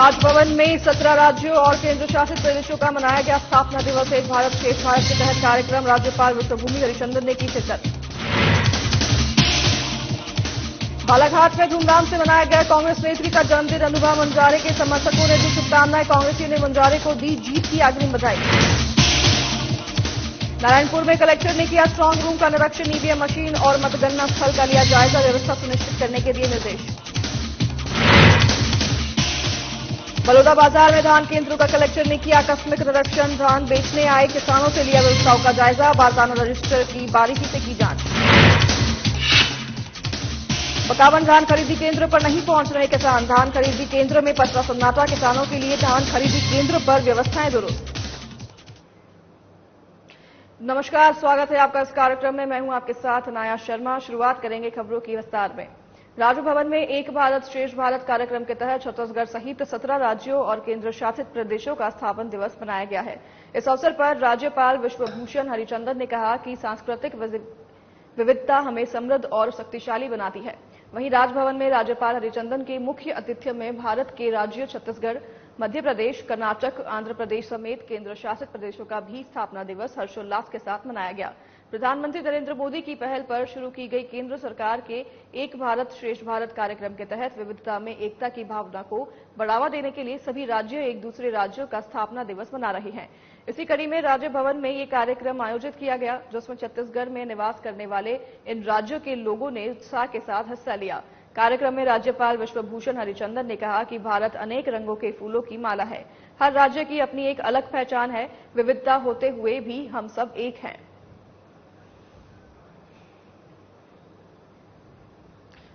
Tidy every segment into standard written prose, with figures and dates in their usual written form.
राजभवन में 17 राज्यों और केंद्र शासित प्रदेशों का मनाया गया स्थापना दिवस। एक भारत श्रेष्ठ भारत के तहत कार्यक्रम। राज्यपाल विश्वभूमि हरिचंदन ने की शिरकत। बालाघाट में धूमधाम से मनाया गया कांग्रेस नेत्री का जन्मदिन। अनुभा मुंजारे के समर्थकों ने दी शुभकामनाएं। कांग्रेसियों ने मुंजारे को दी जीत की अग्रिम बधाई। नारायणपुर में कलेक्टर ने किया स्ट्रांग रूम का निरीक्षण। ईवीएम मशीन और मतगणना स्थल का लिया जायजा। व्यवस्था सुनिश्चित करने के दिए निर्देश। बलौदा बाजार में धान केंद्रों का कलेक्टर ने किया आकस्मिक निरीक्षण। धान बेचने आए किसानों से लिया व्यवस्थाओं का जायजा। बारदाना रजिस्टर की बारीकी से की जांच। 51 धान खरीदी केंद्र पर नहीं पहुंच रहे किसान। धान खरीदी केंद्र में पटरा सन्नाटा। किसानों के लिए धान खरीदी केंद्र पर व्यवस्थाएं दुरुस्त। नमस्कार, स्वागत है आपका इस कार्यक्रम में। मैं हूं आपके साथ नाया शर्मा। शुरुआत करेंगे खबरों की विस्तार में। राजभवन में एक भारत श्रेष्ठ भारत कार्यक्रम के तहत छत्तीसगढ़ सहित 17 राज्यों और केंद्र शासित प्रदेशों का स्थापना दिवस मनाया गया है। इस अवसर पर राज्यपाल विश्वभूषण हरिचंदन ने कहा कि सांस्कृतिक विविधता हमें समृद्ध और शक्तिशाली बनाती है। वहीं राजभवन में राज्यपाल हरिचंदन के मुख्य आतिथ्य में भारत के राज्यों छत्तीसगढ़, मध्य प्रदेश, कर्नाटक, आंध्र प्रदेश समेत केंद्र शासित प्रदेशों का भी स्थापना दिवस हर्षोल्लास के साथ मनाया गया। प्रधानमंत्री नरेंद्र मोदी की पहल पर शुरू की गई केंद्र सरकार के एक भारत श्रेष्ठ भारत कार्यक्रम के तहत विविधता में एकता की भावना को बढ़ावा देने के लिए सभी राज्य एक दूसरे राज्यों का स्थापना दिवस मना रहे हैं। इसी कड़ी में राज्य भवन में ये कार्यक्रम आयोजित किया गया, जिसमें छत्तीसगढ़ में निवास करने वाले इन राज्यों के लोगों ने उत्साह के साथ हिस्सा लिया। कार्यक्रम में राज्यपाल विश्वभूषण हरिचंदन ने कहा कि भारत अनेक रंगों के फूलों की माला है। हर राज्य की अपनी एक अलग पहचान है। विविधता होते हुए भी हम सब एक हैं।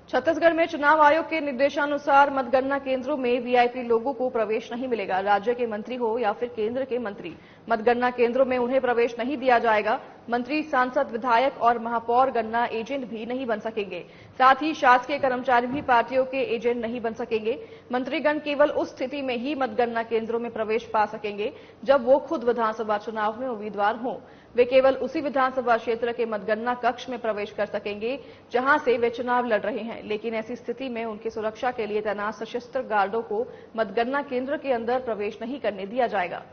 छत्तीसगढ़ में चुनाव आयोग के निर्देशानुसार मतगणना केंद्रों में वीआईपी लोगों को प्रवेश नहीं मिलेगा। राज्य के मंत्री हो या फिर केंद्र के मंत्री, मतगणना केंद्रों में उन्हें प्रवेश नहीं दिया जाएगा। मंत्री, सांसद, विधायक और महापौर गणना एजेंट भी नहीं बन सकेंगे। साथ ही शासकीय कर्मचारी भी पार्टियों के एजेंट नहीं बन सकेंगे। मंत्रीगण केवल उस स्थिति में ही मतगणना केंद्रों में प्रवेश पा सकेंगे जब वो खुद विधानसभा चुनाव में उम्मीदवार हों। वे केवल उसी विधानसभा क्षेत्र के मतगणना कक्ष में प्रवेश कर सकेंगे जहां से वे चुनाव लड़ रहे हैं, लेकिन ऐसी स्थिति में उनकी सुरक्षा के लिए तैनात सशस्त्र गार्डों को मतगणना केंद्र के अंदर प्रवेश नहीं करने दिया जाएगा।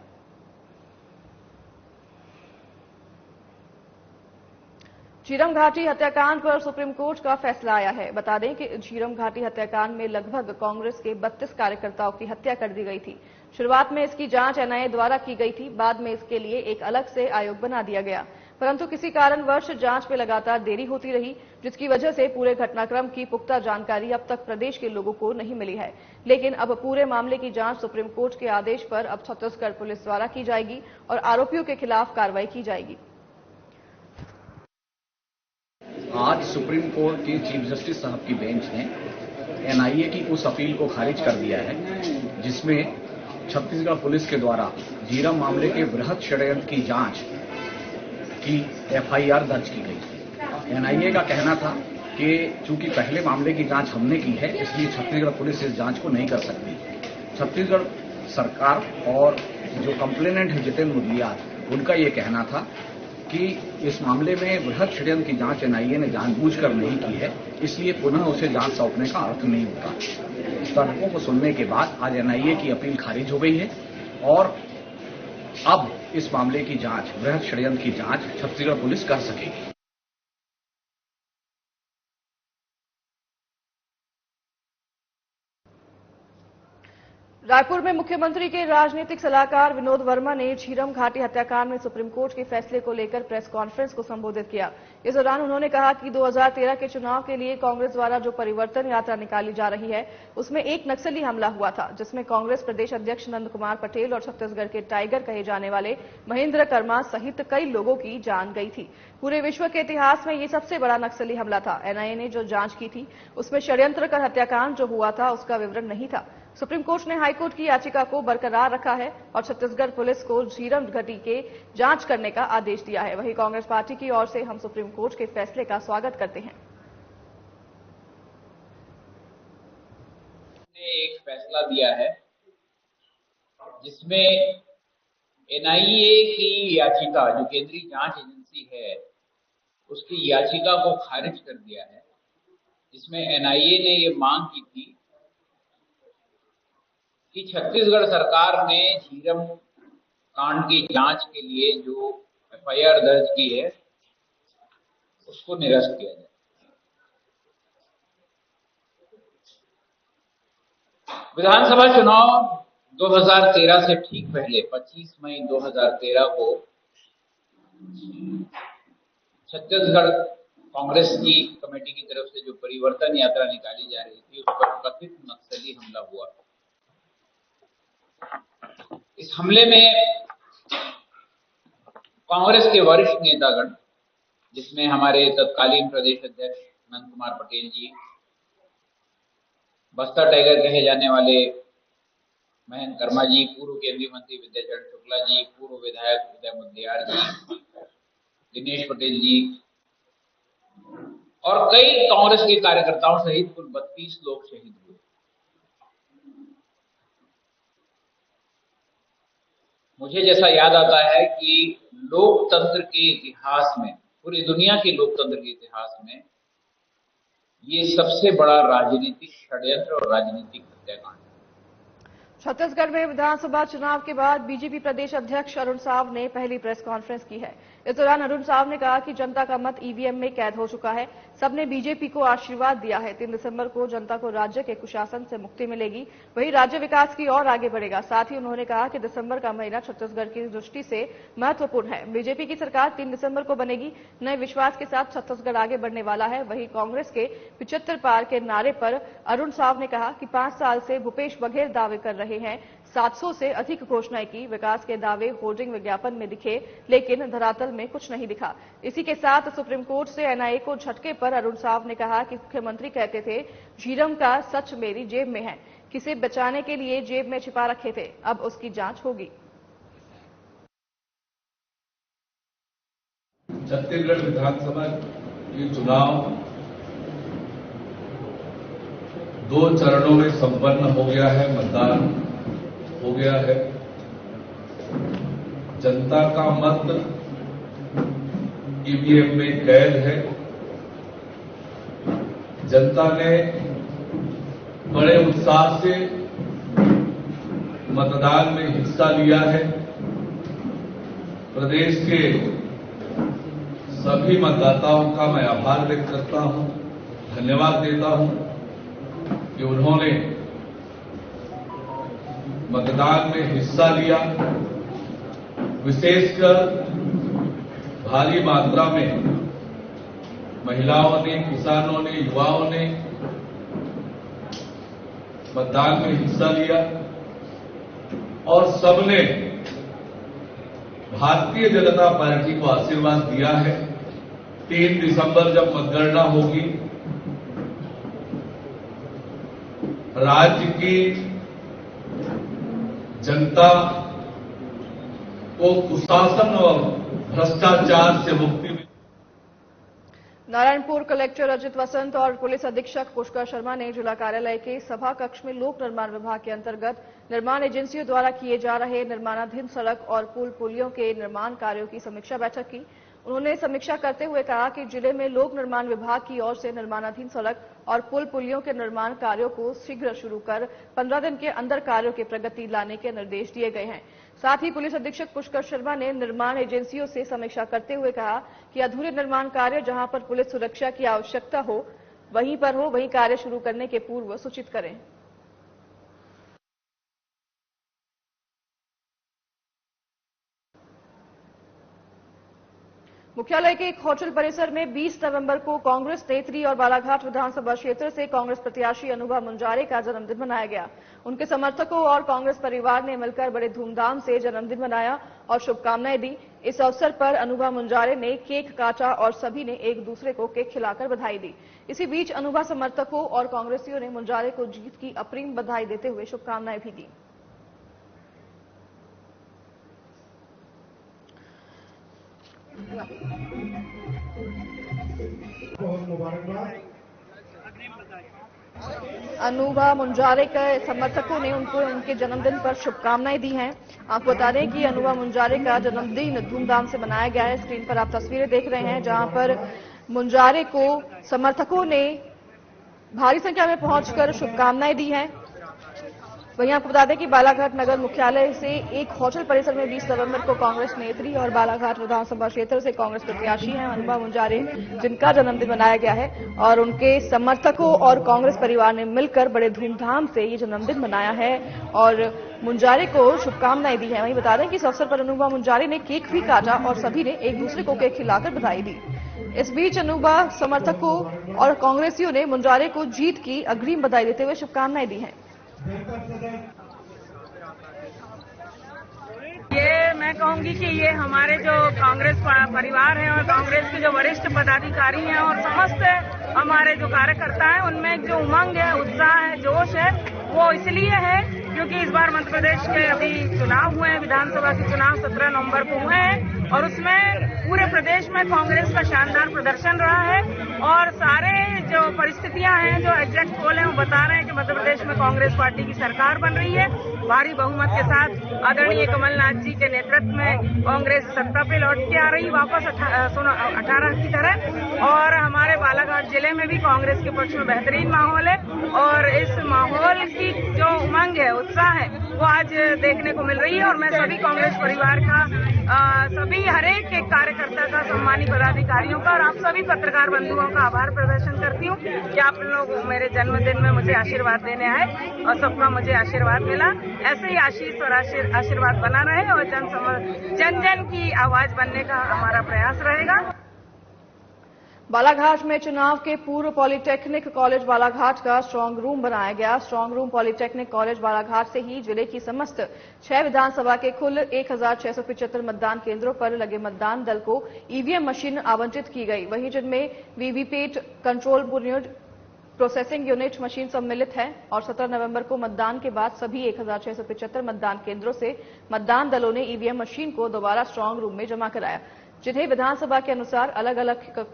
झीरम घाटी हत्याकांड पर सुप्रीम कोर्ट का फैसला आया है। बता दें कि झीरम घाटी हत्याकांड में लगभग कांग्रेस के 32 कार्यकर्ताओं की हत्या कर दी गई थी। शुरुआत में इसकी जांच एनआईए द्वारा की गई थी। बाद में इसके लिए एक अलग से आयोग बना दिया गया, परंतु किसी कारणवश जांच में लगातार देरी होती रही, जिसकी वजह से पूरे घटनाक्रम की पुख्ता जानकारी अब तक प्रदेश के लोगों को नहीं मिली है। लेकिन अब पूरे मामले की जांच सुप्रीम कोर्ट के आदेश पर अब छत्तीसगढ़ पुलिस द्वारा की जाएगी और आरोपियों के खिलाफ कार्रवाई की जाएगी। आज सुप्रीम कोर्ट के चीफ जस्टिस साहब की बेंच ने एनआईए की उस अपील को खारिज कर दिया है जिसमें छत्तीसगढ़ पुलिस के द्वारा झीरम मामले के बृहद षड्यंत्र की जांच की एफआईआर दर्ज की गई। एनआईए का कहना था कि चूंकि पहले मामले की जांच हमने की है, इसलिए छत्तीसगढ़ पुलिस इस जांच को नहीं कर सकती। छत्तीसगढ़ सरकार और जो कंप्लेनेंट है जितेंद्र मुदलियार, उनका ये कहना था कि इस मामले में बृहद षड्यंत्र की जांच एनआईए ने जानबूझकर नहीं की है, इसलिए पुनः उसे जांच सौंपने का अर्थ नहीं होता। तर्कों को सुनने के बाद आज एनआईए की अपील खारिज हो गई है और अब इस मामले की जांच, बृहद षड्यंत्र की जांच छत्तीसगढ़ पुलिस कर सकेगी। रायपुर में मुख्यमंत्री के राजनीतिक सलाहकार विनोद वर्मा ने झीरम घाटी हत्याकांड में सुप्रीम कोर्ट के फैसले को लेकर प्रेस कॉन्फ्रेंस को संबोधित किया। इस दौरान उन्होंने कहा कि 2013 के चुनाव के लिए कांग्रेस द्वारा जो परिवर्तन यात्रा निकाली जा रही है, उसमें एक नक्सली हमला हुआ था, जिसमें कांग्रेस प्रदेश अध्यक्ष नंद कुमार पटेल और छत्तीसगढ़ के टाइगर कहे जाने वाले महेंद्र कर्मा सहित कई लोगों की जान गई थी। पूरे विश्व के इतिहास में ये सबसे बड़ा नक्सली हमला था। एनआईए ने जो जांच की थी उसमें षड्यंत्र कर हत्याकांड जो हुआ था उसका विवरण नहीं था। सुप्रीम कोर्ट ने हाईकोर्ट की याचिका को बरकरार रखा है और छत्तीसगढ़ पुलिस को झीरम घाटी के जांच करने का आदेश दिया है। वहीं कांग्रेस पार्टी की ओर से हम सुप्रीम कोर्ट के फैसले का स्वागत करते हैं। एक फैसला दिया है जिसमें एनआईए की याचिका, जो केंद्रीय जांच एजेंसी है, उसकी याचिका को खारिज कर दिया है। इसमें एनआईए ने ये मांग की थी कि छत्तीसगढ़ सरकार ने झीरम कांड की जांच के लिए जो एफआईआर दर्ज की है उसको निरस्त किया जाए। विधानसभा चुनाव 2013 से ठीक पहले 25 मई 2013 को छत्तीसगढ़ कांग्रेस की कमेटी की तरफ से जो परिवर्तन यात्रा निकाली जा रही थी उस पर कथित नक्सली हमला हुआ। इस हमले में कांग्रेस के वरिष्ठ नेतागण, जिसमें हमारे तत्कालीन प्रदेश अध्यक्ष नंद कुमार पटेल जी, बस्तर टाइगर कहे जाने वाले महेंद्र कर्मा जी, पूर्व केंद्रीय मंत्री विद्याचरण शुक्ला जी, पूर्व विधायक उदय मुदलियार जी, दिनेश पटेल जी और कई कांग्रेस के कार्यकर्ताओं सहित कुल 32 लोग शहीद हुए। मुझे जैसा याद आता है कि लोकतंत्र के इतिहास में, पूरी दुनिया के लोकतंत्र के इतिहास में ये सबसे बड़ा राजनीतिक षड्यंत्र और राजनीतिक हत्याकांड। छत्तीसगढ़ में विधानसभा चुनाव के बाद बीजेपी प्रदेश अध्यक्ष अरुण साव ने पहली प्रेस कॉन्फ्रेंस की है। इस दौरान अरुण साव ने कहा कि जनता का मत ईवीएम में कैद हो चुका है। सबने बीजेपी को आशीर्वाद दिया है। 3 दिसंबर को जनता को राज्य के कुशासन से मुक्ति मिलेगी, वही राज्य विकास की ओर आगे बढ़ेगा। साथ ही उन्होंने कहा कि दिसंबर का महीना छत्तीसगढ़ की दृष्टि से महत्वपूर्ण है। बीजेपी की सरकार 3 दिसंबर को बनेगी। नए विश्वास के साथ छत्तीसगढ़ आगे बढ़ने वाला है। वहीं कांग्रेस के 75 पार के नारे पर अरुण साव ने कहा कि 5 साल से भूपेश बघेल दावे कर रहे हैं। 700 से अधिक घोषणाएं की, विकास के दावे होर्डिंग विज्ञापन में दिखे, लेकिन धरातल में कुछ नहीं दिखा। इसी के साथ सुप्रीम कोर्ट से एनआईए को झटके पर अरुण साव ने कहा कि मुख्यमंत्री कहते थे झीरम का सच मेरी जेब में है, किसे बचाने के लिए जेब में छिपा रखे थे, अब उसकी जांच होगी। छत्तीसगढ़ विधानसभा के चुनाव 2 चरणों में संपन्न हो गया है। मतदान हो गया है। जनता का मत ईवीएम में कैद है। जनता ने बड़े उत्साह से मतदान में हिस्सा लिया है। प्रदेश के सभी मतदाताओं का मैं आभार व्यक्त करता हूं, धन्यवाद देता हूं कि उन्होंने मतदान में हिस्सा लिया। विशेषकर भारी मात्रा में महिलाओं ने, किसानों ने, युवाओं ने मतदान में हिस्सा लिया और सबने भारतीय जनता पार्टी को आशीर्वाद दिया है। 3 दिसंबर जब मतगणना होगी, राज्य की जनता को कुशासन और भ्रष्टाचार से मुक्ति मिले। नारायणपुर कलेक्टर अजित वसंत और पुलिस अधीक्षक पुष्कर शर्मा ने जिला कार्यालय के सभा कक्ष में लोक निर्माण विभाग के अंतर्गत निर्माण एजेंसियों द्वारा किए जा रहे निर्माणाधीन सड़क और पुल पुलियों के निर्माण कार्यों की समीक्षा बैठक की। उन्होंने समीक्षा करते हुए कहा कि जिले में लोक निर्माण विभाग की ओर से निर्माणाधीन सड़क और पुल पुलियों के निर्माण कार्यों को शीघ्र शुरू कर 15 दिन के अंदर कार्यों की प्रगति लाने के निर्देश दिए गए हैं। साथ ही पुलिस अधीक्षक पुष्कर शर्मा ने निर्माण एजेंसियों से समीक्षा करते हुए कहा कि अधूरे निर्माण कार्य जहां पर पुलिस सुरक्षा की आवश्यकता हो वहीं कार्य शुरू करने के पूर्व सूचित करें। मुख्यालय के एक होटल परिसर में 20 नवंबर को कांग्रेस नेत्री और बालाघाट विधानसभा क्षेत्र से कांग्रेस प्रत्याशी अनुभा मुंजारे का जन्मदिन मनाया गया। उनके समर्थकों और कांग्रेस परिवार ने मिलकर बड़े धूमधाम से जन्मदिन मनाया और शुभकामनाएं दी। इस अवसर पर अनुभा मुंजारे ने केक काटा और सभी ने एक दूसरे को केक खिलाकर बधाई दी। इसी बीच अनुभा समर्थकों और कांग्रेसियों ने मुंजारे को जीत की अप्रिम बधाई देते हुए शुभकामनाएं भी दी। अनुभा मुंजारे के समर्थकों ने उनको उनके जन्मदिन पर शुभकामनाएं दी हैं। आपको बता दें कि अनुभा मुंजारे का जन्मदिन धूमधाम से मनाया गया है। स्क्रीन पर आप तस्वीरें देख रहे हैं जहां पर मुंजारे को समर्थकों ने भारी संख्या में पहुंचकर शुभकामनाएं दी हैं। वहीं आपको बता दें कि बालाघाट नगर मुख्यालय से एक होटल परिसर में 20 नवंबर को कांग्रेस नेत्री और बालाघाट विधानसभा क्षेत्र से कांग्रेस प्रत्याशी हैं अनुपा मुंजारे, जिनका जन्मदिन मनाया गया है और उनके समर्थकों और कांग्रेस परिवार ने मिलकर बड़े धूमधाम से ये जन्मदिन मनाया है और मुंजारे को शुभकामनाएं दी है। वहीं बता दें कि इस अवसर पर अनुपा मुंजारे ने केक भी काटा और सभी ने एक दूसरे को केक खिलाकर बधाई दी। इस बीच अनुपा समर्थकों और कांग्रेसियों ने मुंजारे को जीत की अग्रिम बधाई देते हुए शुभकामनाएं दी हैं। ये मैं कहूंगी कि ये हमारे जो कांग्रेस परिवार है और कांग्रेस के जो वरिष्ठ पदाधिकारी हैं और समस्त हमारे जो कार्यकर्ता हैं, उनमें जो उमंग है, उत्साह है, जोश है, वो इसलिए है क्योंकि इस बार मध्य प्रदेश के अभी चुनाव हुए हैं, विधानसभा के चुनाव 17 नवंबर को हुए हैं और उसमें पूरे प्रदेश में कांग्रेस का शानदार प्रदर्शन रहा है और सारे जो परिस्थितियां हैं, जो एग्जैक्ट पोल हैं, वो बता रहे हैं कि मध्य प्रदेश में कांग्रेस पार्टी की सरकार बन रही है। भारी बहुमत के साथ आदरणीय कमलनाथ जी के नेतृत्व में कांग्रेस सत्ता पे लौट के आ रही वापस 18 की तरह और हमारे बालाघाट जिले में भी कांग्रेस के पक्ष में बेहतरीन माहौल है और इस माहौल की जो उमंग है, उत्साह है, वो आज देखने को मिल रही है और मैं सभी कांग्रेस परिवार का, सभी हरेक एक कार्यकर्ता का, सम्मानित पदाधिकारियों का और आप सभी पत्रकार बंधुओं का आभार प्रदर्शन करती हूँ कि आप लोग मेरे जन्मदिन में मुझे आशीर्वाद देने आए और सबका मुझे आशीर्वाद मिला। ऐसे ही आशीष और आशीर्वाद बना रहे और जन जन की आवाज बनने का हमारा प्रयास रहेगा। बालाघाट में चुनाव के पूर्व पॉलिटेक्निक कॉलेज बालाघाट का स्ट्रांग रूम बनाया गया। Strong room polytechnic college Balaghat से ही जिले की समस्त 6 विधानसभा के कुल 1675 मतदान केंद्रों पर लगे मतदान दल को ईवीएम मशीन आवंटित की गई, वहीं जिनमें VVPAT control unit, processing unit machine सम्मिलित है और 17 नवंबर को मतदान के बाद सभी 1675 मतदान केंद्रों से मतदान दलों ने ईवीएम मशीन को दोबारा स्ट्रांग रूम में जमा कराया, जिन्हें विधानसभा के अनुसार अलग अलग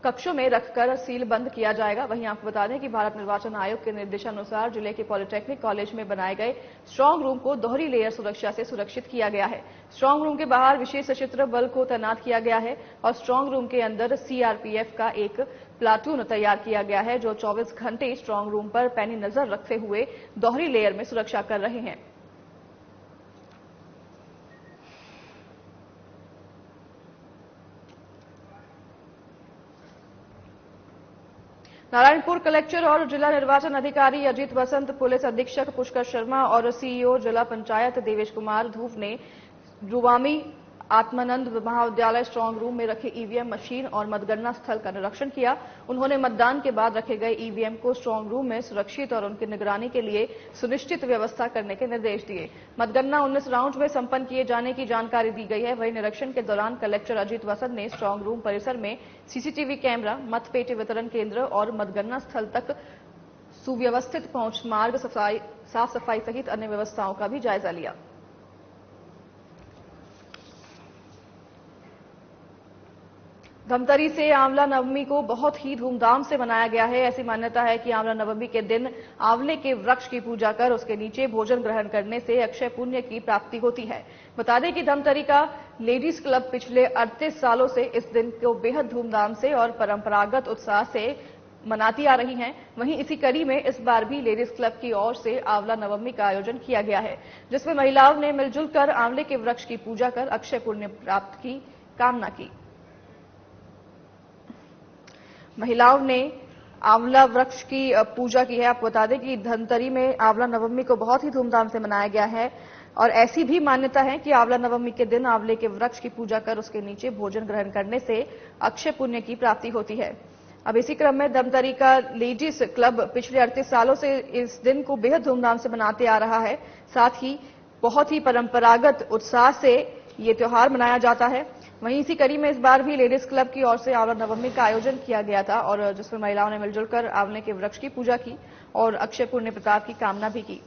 कक्षों में रखकर सील बंद किया जाएगा। वहीं आपको बता दें कि भारत निर्वाचन आयोग के निर्देशानुसार जिले के पॉलिटेक्निक कॉलेज में बनाए गए स्ट्रांग रूम को दोहरी लेयर सुरक्षा से सुरक्षित किया गया है। स्ट्रांग रूम के बाहर विशेष सशस्त्र बल को तैनात किया गया है और स्ट्रांग रूम के अंदर सीआरपीएफ का एक प्लाटून तैयार किया गया है, जो 24 घंटे स्ट्रांग रूम पर पैनी नजर रखते हुए दोहरी लेयर में सुरक्षा कर रहे हैं। नारायणपुर कलेक्टर और जिला निर्वाचन अधिकारी अजीत वसंत, पुलिस अधीक्षक पुष्कर शर्मा और सीईओ जिला पंचायत देवेश कुमार धूव ने रुवामी आत्मानंद महाविद्यालय स्ट्रांग रूम में रखे ईवीएम मशीन और मतगणना स्थल का निरीक्षण किया। उन्होंने मतदान के बाद रखे गए ईवीएम को स्ट्रांग रूम में सुरक्षित और उनकी निगरानी के लिए सुनिश्चित व्यवस्था करने के निर्देश दिए। मतगणना 19 राउंड में संपन्न किए जाने की जानकारी दी गई है। वहीं निरीक्षण के दौरान कलेक्टर अजीत वसंत ने स्ट्रांग रूम परिसर में सीसीटीवी कैमरा, मतपेटी वितरण केंद्र और मतगणना स्थल तक सुव्यवस्थित पहुंच मार्ग, साफ सफाई सहित अन्य व्यवस्थाओं का भी जायजा लिया। धमतरी से आंवला नवमी को बहुत ही धूमधाम से मनाया गया है। ऐसी मान्यता है कि आंवला नवमी के दिन आंवले के वृक्ष की पूजा कर उसके नीचे भोजन ग्रहण करने से अक्षय पुण्य की प्राप्ति होती है। बता दें कि धमतरी का लेडीज क्लब पिछले 38 सालों से इस दिन को बेहद धूमधाम से और परंपरागत उत्साह से मनाती आ रही हैं। वहीं इसी कड़ी में इस बार भी लेडीज क्लब की ओर से आंवला नवमी का आयोजन किया गया है, जिसमें महिलाओं ने मिलजुल कर आंवले के वृक्ष की पूजा कर अक्षय पुण्य प्राप्त की कामना की। महिलाओं ने आंवला वृक्ष की पूजा की है। आपको बता दें कि धमतरी में आंवला नवमी को बहुत ही धूमधाम से मनाया गया है और ऐसी भी मान्यता है कि आंवला नवमी के दिन आंवले के वृक्ष की पूजा कर उसके नीचे भोजन ग्रहण करने से अक्षय पुण्य की प्राप्ति होती है। अब इसी क्रम में धमतरी का लेडीज क्लब पिछले 38 सालों से इस दिन को बेहद धूमधाम से मनाते आ रहा है। साथ ही बहुत ही परंपरागत उत्साह से ये त्योहार मनाया जाता है। वहीं इसी कड़ी में इस बार भी लेडीज क्लब की ओर से आंवला नवमी का आयोजन किया गया था और जिसमें महिलाओं ने मिलजुल कर आंवले के वृक्ष की पूजा की और अक्षय पुण्य प्रताप की कामना भी की।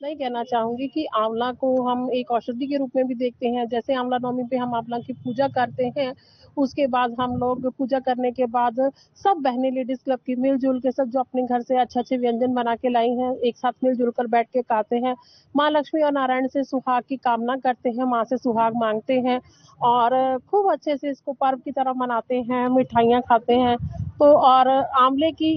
इतना ही कहना चाहूंगी कि आंवला को हम एक औषधि के रूप में भी देखते हैं। जैसे आंवला नवमी पे हम आंवला की पूजा करते हैं, उसके बाद हम लोग पूजा करने के बाद सब बहनें लेडीज क्लब की मिलजुल के सब जो अपने घर से अच्छे अच्छे व्यंजन बना के लाई हैं, एक साथ मिलजुल कर बैठ के खाते हैं। माँ लक्ष्मी और नारायण से सुहाग की कामना करते हैं, माँ से सुहाग मांगते हैं और खूब अच्छे से इसको पर्व की तरह मनाते हैं, मिठाइयाँ खाते हैं। और आंवले की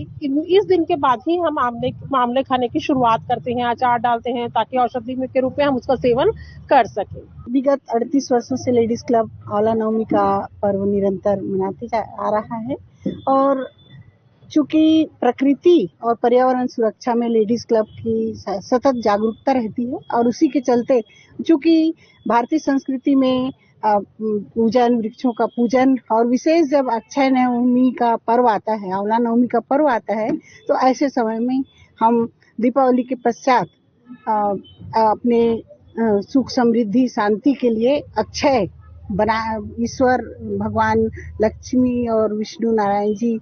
इस दिन के बाद ही हम आंवले खाने की शुरुआत करते हैं, अचार डालते हैं ताकि औषधि के रूप में हम उसका सेवन कर सकें। विगत 38 वर्षों से लेडीज क्लब आंवला नवमी का पर्व निरंतर मनाते आ रहा है और चूंकि प्रकृति और पर्यावरण सुरक्षा में लेडीज क्लब की सतत जागरूकता रहती है और उसी के चलते चूंकि भारतीय संस्कृति में पूजन, वृक्षों का पूजन और विशेष जब अक्षय नवमी का पर्व आता है, आंवला नवमी का पर्व आता है, तो ऐसे समय में हम दीपावली के पश्चात अपने सुख समृद्धि शांति के लिए अक्षय ईश्वर भगवान लक्ष्मी और विष्णु नारायण जी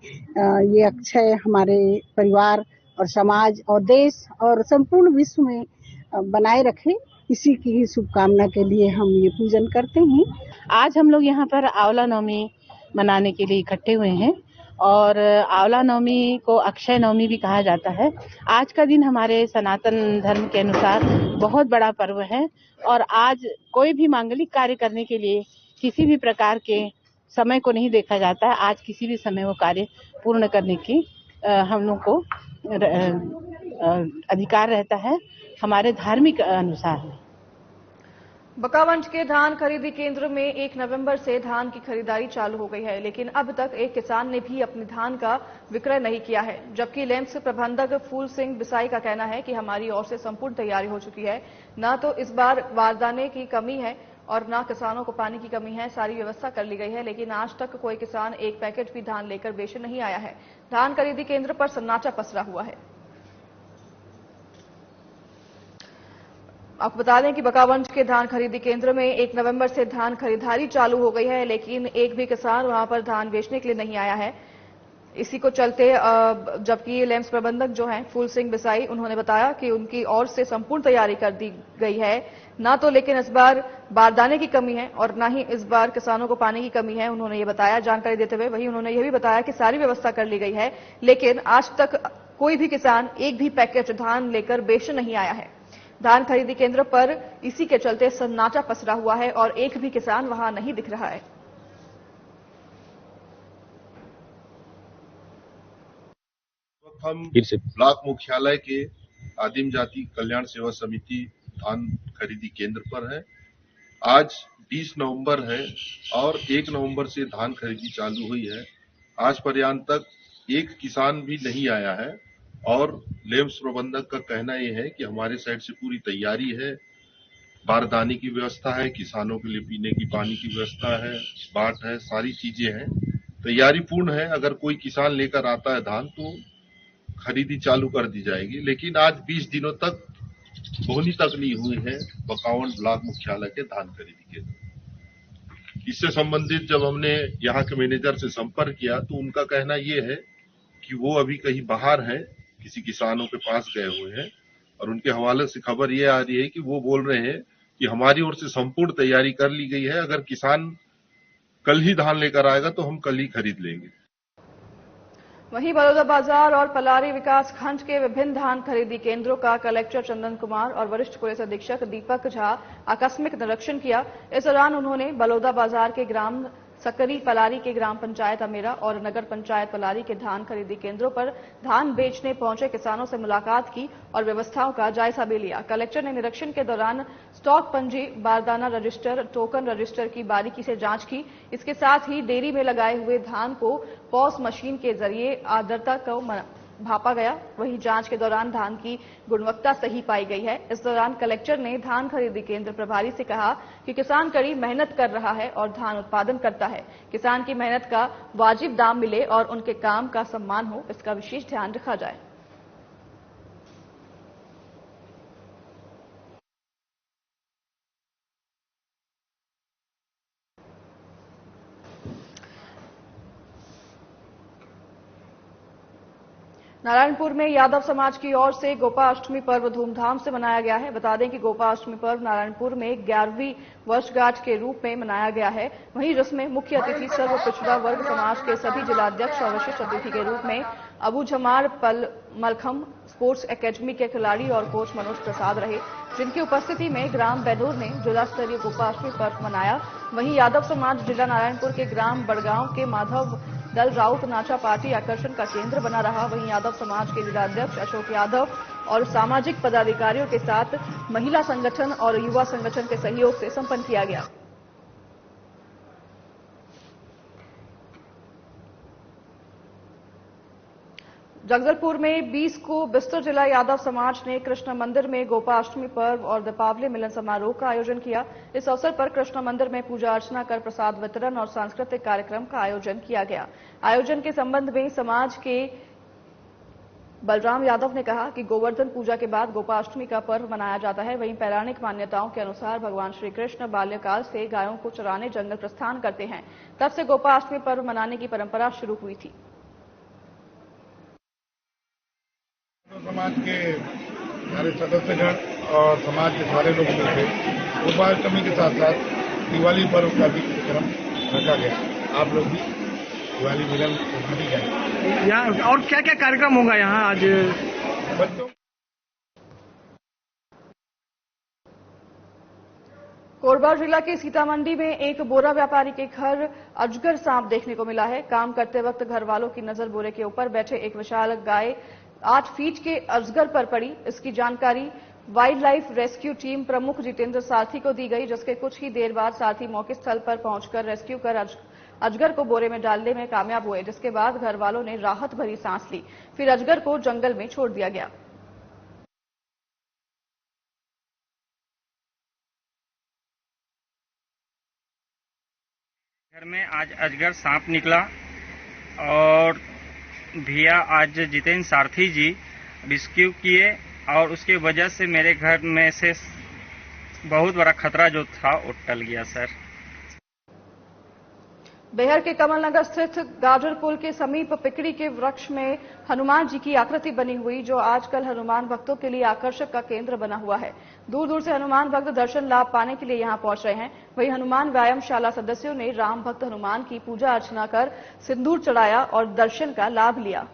ये अक्षय हमारे परिवार और समाज और देश और संपूर्ण विश्व में बनाए रखें, इसी की शुभकामना के लिए हम ये पूजन करते हैं। आज हम लोग यहाँ पर आंवला नवमी मनाने के लिए इकट्ठे हुए हैं और आंवला नवमी को अक्षय नवमी भी कहा जाता है। आज का दिन हमारे सनातन धर्म के अनुसार बहुत बड़ा पर्व है और आज कोई भी मांगलिक कार्य करने के लिए किसी भी प्रकार के समय को नहीं देखा जाता है। आज किसी भी समय वो कार्य पूर्ण करने की हम लोग को अधिकार रहता है हमारे धार्मिक अनुसार। बकावंज के धान खरीदी केंद्र में 1 नवंबर से धान की खरीदारी चालू हो गई है, लेकिन अब तक एक किसान ने भी अपने धान का विक्रय नहीं किया है। जबकि लेम्स प्रबंधक फूल सिंह बिसाई का कहना है कि हमारी ओर से संपूर्ण तैयारी हो चुकी है। न तो इस बार बारदाने की कमी है और न किसानों को पानी की कमी है, सारी व्यवस्था कर ली गई है, लेकिन आज तक कोई किसान एक पैकेट भी धान लेकर बेच नहीं आया है। धान खरीदी केंद्र पर सन्नाटा पसरा हुआ है। आपको बता दें कि बकावंज के धान खरीदी केंद्र में 1 नवंबर से धान खरीदारी चालू हो गई है, लेकिन एक भी किसान वहां पर धान बेचने के लिए नहीं आया है। इसी को चलते जबकि लेम्स प्रबंधक जो हैं फूल सिंह बिसाई, उन्होंने बताया कि उनकी ओर से संपूर्ण तैयारी कर दी गई है। ना तो लेकिन इस बार बारदाने की कमी है और ना ही इस बार किसानों को पानी की कमी है, उन्होंने ये बताया। जानकारी देते हुए वहीं उन्होंने ये भी बताया कि सारी व्यवस्था कर ली गई है, लेकिन आज तक कोई भी किसान एक भी पैकेट धान लेकर बेच नहीं आया है। धान खरीदी केंद्र पर इसी के चलते सन्नाटा पसरा हुआ है और एक भी किसान वहां नहीं दिख रहा है। हम ब्लॉक मुख्यालय के आदिम जाति कल्याण सेवा समिति धान खरीदी केंद्र पर है। आज 20 नवंबर है और 1 नवंबर से धान खरीदी चालू हुई है। आज पर्यंत तक एक किसान भी नहीं आया है और लेम्स प्रबंधक का कहना यह है कि हमारे साइड से पूरी तैयारी है, बारदाने की व्यवस्था है, किसानों के लिए पीने की पानी की व्यवस्था है, बाट है, सारी चीजें हैं, तैयारी पूर्ण है। अगर कोई किसान लेकर आता है धान तो खरीदी चालू कर दी जाएगी, लेकिन आज 20 दिनों तक बोहनी तक नहीं हुई है बकावंज ब्लॉक मुख्यालय के धान खरीदी केंद्र। इससे संबंधित जब हमने यहाँ के मैनेजर से संपर्क किया तो उनका कहना यह है कि वो अभी कहीं बाहर है, किसी किसानों के पास गए हुए हैं और उनके हवाले से खबर ये आ रही है कि वो बोल रहे हैं कि हमारी ओर से संपूर्ण तैयारी कर ली गई है, अगर किसान कल ही धान लेकर आएगा तो हम कल ही खरीद लेंगे। वहीं बलौदाबाजार और पलारी विकास खंड के विभिन्न धान खरीदी केंद्रों का कलेक्टर चंदन कुमार और वरिष्ठ पुलिस अधीक्षक दीपक झा आकस्मिक निरीक्षण किया। इस दौरान उन्होंने बलौदाबाजार के ग्राम सकरी, पलारी के ग्राम पंचायत अमेरा और नगर पंचायत पलारी के धान खरीदी केंद्रों पर धान बेचने पहुंचे किसानों से मुलाकात की और व्यवस्थाओं का जायजा भी लिया। कलेक्टर ने निरीक्षण के दौरान स्टॉक पंजी, बारदाना रजिस्टर, टोकन रजिस्टर की बारीकी से जांच की। इसके साथ ही डेयरी में लगाए हुए धान को पॉस मशीन के जरिए आर्द्रता को भापा गया। वहीं जांच के दौरान धान की गुणवत्ता सही पाई गई है। इस दौरान कलेक्टर ने धान खरीदी केंद्र प्रभारी से कहा कि किसान कड़ी मेहनत कर रहा है और धान उत्पादन करता है। किसान की मेहनत का वाजिब दाम मिले और उनके काम का सम्मान हो, इसका विशेष ध्यान रखा जाए। नारायणपुर में यादव समाज की ओर से गोपाष्टमी पर्व धूमधाम से मनाया गया है। बता दें कि गोपाष्टमी पर्व नारायणपुर में 11वीं वर्षगांठ के रूप में मनाया गया है। वहीं जिसमें मुख्य अतिथि सर्व पिछड़ा वर्ग समाज के सभी जिलाध्यक्ष और विशिष्ट अतिथि के रूप में अबू झमार मलखम स्पोर्ट्स एकेडमी के खिलाड़ी और कोच मनोज प्रसाद रहे, जिनकी उपस्थिति में ग्राम बैनूर ने जिला स्तरीय गोपाष्टमी पर्व मनाया। वहीं यादव समाज जिला नारायणपुर के ग्राम बड़गांव के माधव दल राउत नाचा पार्टी आकर्षण का केंद्र बना रहा। वहीं यादव समाज के जिलाध्यक्ष अशोक यादव और सामाजिक पदाधिकारियों के साथ महिला संगठन और युवा संगठन के सहयोग से संपन्न किया गया। जगदलपुर में 20 को बिस्तर जिला यादव समाज ने कृष्ण मंदिर में गोपाष्टमी पर्व और दीपावली मिलन समारोह का आयोजन किया। इस अवसर पर कृष्ण मंदिर में पूजा अर्चना कर प्रसाद वितरण और सांस्कृतिक कार्यक्रम का आयोजन किया गया। आयोजन के संबंध में समाज के बलराम यादव ने कहा कि गोवर्धन पूजा के बाद गोपाष्टमी का पर्व मनाया जाता है। वहीं पौराणिक मान्यताओं के अनुसार भगवान श्री कृष्ण बाल्यकाल से गायों को चराने जंगल प्रस्थान करते हैं। तब से गोपाष्टमी पर्व मनाने की परंपरा शुरू हुई थी। समाज के सारे सदस्यगण और समाज के सारे लोग मिलकर गोपाष्टमी के साथ साथ दिवाली पर्व का भी कार्यक्रम रखा गया। आप लोग भी दिवाली मिलन भी जाएंगे। यहाँ और क्या क्या कार्यक्रम होगा यहाँ आज? बच्चों कोरबा जिला के सीतामंडी में एक बोरा व्यापारी के घर अजगर सांप देखने को मिला है। काम करते वक्त घर वालों की नजर बोरे के ऊपर बैठे एक विशाल गाय 8 फीट के अजगर पर पड़ी। इसकी जानकारी वाइल्ड लाइफ रेस्क्यू टीम प्रमुख जितेंद्र सारथी को दी गई, जिसके कुछ ही देर बाद सारथी मौके स्थल पर पहुंचकर रेस्क्यू कर अजगर को बोरे में डालने में कामयाब हुए, जिसके बाद घर वालों ने राहत भरी सांस ली। फिर अजगर को जंगल में छोड़ दिया गया। घर में आज अजगर सांप निकला और भैया आज जितेंद्र सारथी जी रेस्क्यू किए और उसके वजह से मेरे घर में से बहुत बड़ा खतरा जो था वो टल गया। सर, बेहर के कमलनगर स्थित गाजर पुल के समीप पिकड़ी के वृक्ष में हनुमान जी की आकृति बनी हुई, जो आजकल हनुमान भक्तों के लिए आकर्षक का केंद्र बना हुआ है। दूर दूर से हनुमान भक्त दर्शन लाभ पाने के लिए यहां पहुंच रहे हैं। वहीं हनुमान व्यायामशाला सदस्यों ने राम भक्त हनुमान की पूजा अर्चना कर सिंदूर चढ़ाया और दर्शन का लाभ लिया।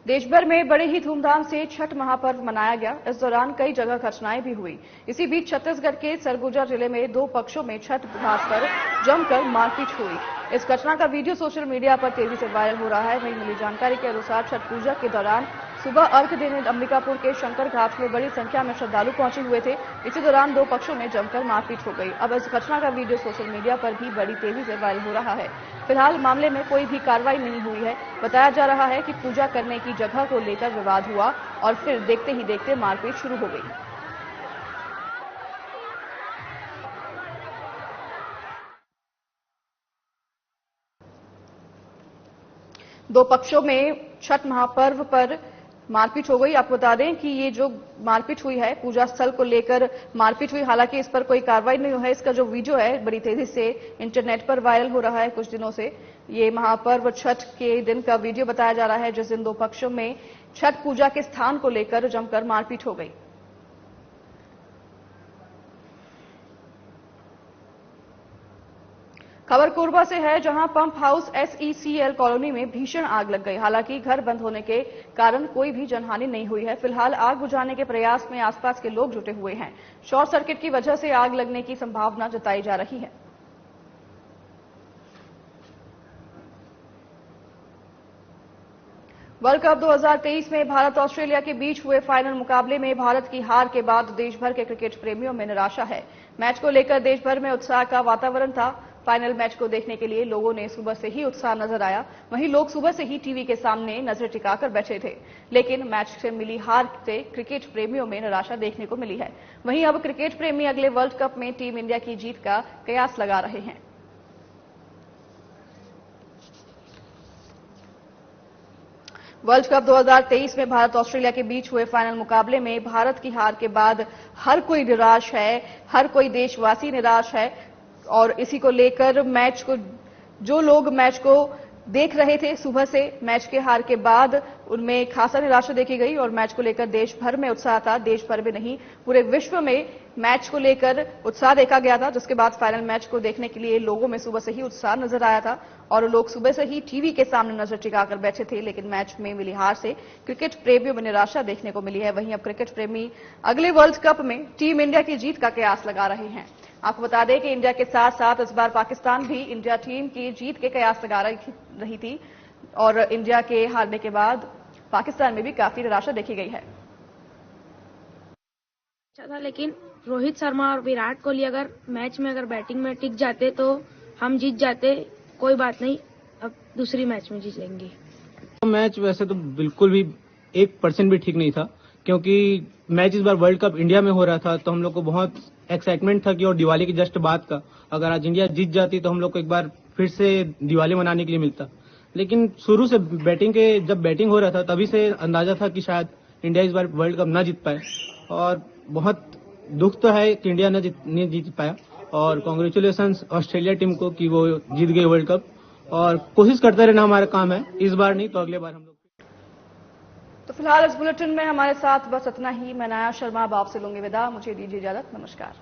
देश भर में बड़े ही धूमधाम से छठ महापर्व मनाया गया। इस दौरान कई जगह घटनाएं भी हुई। इसी बीच छत्तीसगढ़ के सरगुजा जिले में 2 पक्षों में छठ घाट पर जमकर मारपीट हुई। इस घटना का वीडियो सोशल मीडिया पर तेजी से वायरल हो रहा है। वहीं मिली जानकारी के अनुसार छठ पूजा के दौरान सुबह अर्घ देने अंबिकापुर के शंकर घाट में बड़ी संख्या में श्रद्धालु पहुंचे हुए थे। इसी दौरान 2 पक्षों में जमकर मारपीट हो गई। अब इस घटना का वीडियो सोशल मीडिया पर भी बड़ी तेजी से वायरल हो रहा है। फिलहाल मामले में कोई भी कार्रवाई नहीं हुई है। बताया जा रहा है कि पूजा करने की जगह को लेकर विवाद हुआ और फिर देखते ही देखते मारपीट शुरू हो गई। दो पक्षों में छठ महापर्व पर मारपीट हो गई। आपको बता दें कि ये जो मारपीट हुई है पूजा स्थल को लेकर मारपीट हुई। हालांकि इस पर कोई कार्रवाई नहीं हुई है। इसका जो वीडियो है बड़ी तेजी से इंटरनेट पर वायरल हो रहा है कुछ दिनों से। ये महापर्व छठ के दिन का वीडियो बताया जा रहा है, जिस दिन 2 पक्षों में छठ पूजा के स्थान को लेकर जमकर मारपीट हो गई। खबर कोरबा से है, जहां पंप हाउस SECL कॉलोनी में भीषण आग लग गई। हालांकि घर बंद होने के कारण कोई भी जनहानि नहीं हुई है। फिलहाल आग बुझाने के प्रयास में आसपास के लोग जुटे हुए हैं। शॉर्ट सर्किट की वजह से आग लगने की संभावना जताई जा रही है। वर्ल्ड कप 2023 में भारत ऑस्ट्रेलिया के बीच हुए फाइनल मुकाबले में भारत की हार के बाद देश भर के क्रिकेट प्रेमियों में निराशा है। मैच को लेकर देश भर में उत्साह का वातावरण था। फाइनल मैच को देखने के लिए लोगों ने सुबह से ही उत्साह नजर आया। वहीं लोग सुबह से ही टीवी के सामने नजर टिकाकर बैठे थे। लेकिन मैच से मिली हार से क्रिकेट प्रेमियों में निराशा देखने को मिली है। वहीं अब क्रिकेट प्रेमी अगले वर्ल्ड कप में टीम इंडिया की जीत का कयास लगा रहे हैं। वर्ल्ड कप 2023 में भारत ऑस्ट्रेलिया के बीच हुए फाइनल मुकाबले में भारत की हार के बाद हर कोई निराश है, हर कोई देशवासी निराश है। और इसी को लेकर मैच को जो लोग मैच को देख रहे थे सुबह से। मैच के हार के बाद उनमें खासा निराशा देखी गई और मैच को लेकर देश भर में उत्साह था। देश भर में नहीं, पूरे विश्व में मैच को लेकर उत्साह देखा गया था, जिसके बाद फाइनल मैच को देखने के लिए लोगों में सुबह से ही उत्साह नजर आया था और लोग सुबह से ही टीवी के सामने नजर टिकाकर बैठे थे। लेकिन मैच में मिली हार से क्रिकेट प्रेमियों में निराशा देखने को मिली है। वहीं अब क्रिकेट प्रेमी अगले वर्ल्ड कप में टीम इंडिया की जीत का कयास लगा रहे हैं। आपको बता दें कि इंडिया के साथ साथ इस बार पाकिस्तान भी इंडिया टीम की जीत के कयास लगा रही थी और इंडिया के हारने के बाद पाकिस्तान में भी काफी निराशा देखी गई है। अच्छा था, लेकिन रोहित शर्मा और विराट कोहली अगर मैच में बैटिंग में टिक जाते तो हम जीत जाते। कोई बात नहीं, अब दूसरी मैच में जीत लेंगे। मैच वैसे तो बिल्कुल भी 1% भी ठीक नहीं था, क्योंकि मैच इस बार वर्ल्ड कप इंडिया में हो रहा था, तो हम लोग को बहुत एक्साइटमेंट था कि और दिवाली की जस्ट बाद का अगर आज इंडिया जीत जाती तो हम लोग को एक बार फिर से दिवाली मनाने के लिए मिलता। लेकिन शुरू से जब बैटिंग हो रहा था तभी से अंदाजा था कि शायद इंडिया इस बार वर्ल्ड कप ना जीत पाए और बहुत दुख तो है कि इंडिया नहीं जीत पाया। और कांग्रेचुलेशंस ऑस्ट्रेलिया टीम को कि वो जीत गई वर्ल्ड कप और कोशिश करते रहना हमारा काम है, इस बार नहीं तो अगले बार हम लोग। तो फिलहाल इस बुलेटिन में हमारे साथ बस इतना ही। मैं नाया शर्मा अब आपसे लूंगी विदा। मुझे दीजिए इजाजत। नमस्कार।